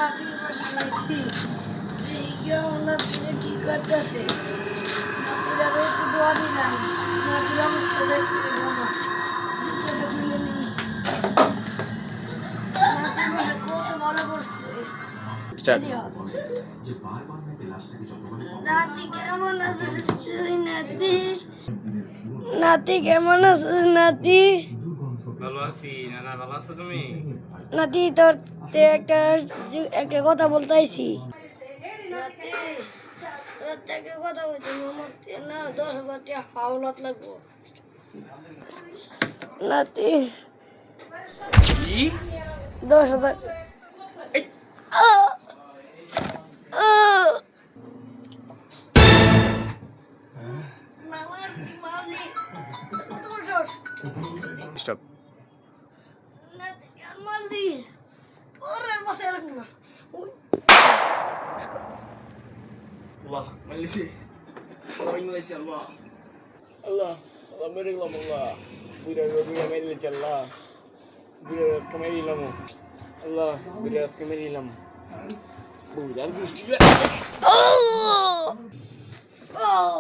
নাতির পাশে লাগছি এই কেমন নাতিরে কি করতেছে নাতিরা একটু দোয়া দিলাম নাতির অবস্থা দেখতে ভালো জুতোটা খুলে নি নাতির পাশে কত ভালো করছে নাতি কেমন আছিস তুই নাতি নাতি কেমন আছিস নাতি ভালো আছি নানা ভালো আছো তুমি নাতি তোর তে একটা একটা কথা বলতে আইছি নাতি তোর তে একটা কথা বলছি মামাতে না 10,000 টাকা হাওলাত লাগবো নাতি কি 10,000 স্টপ নাতি কেন মারলি পরের বসে এরকম না Allah Malaysia Allah Malaysia Allah Allah Allah mereglam Allah Bira Malaysia Allah Bira kamari lamu Allah Bira kamari lamu Bira gusti oh oh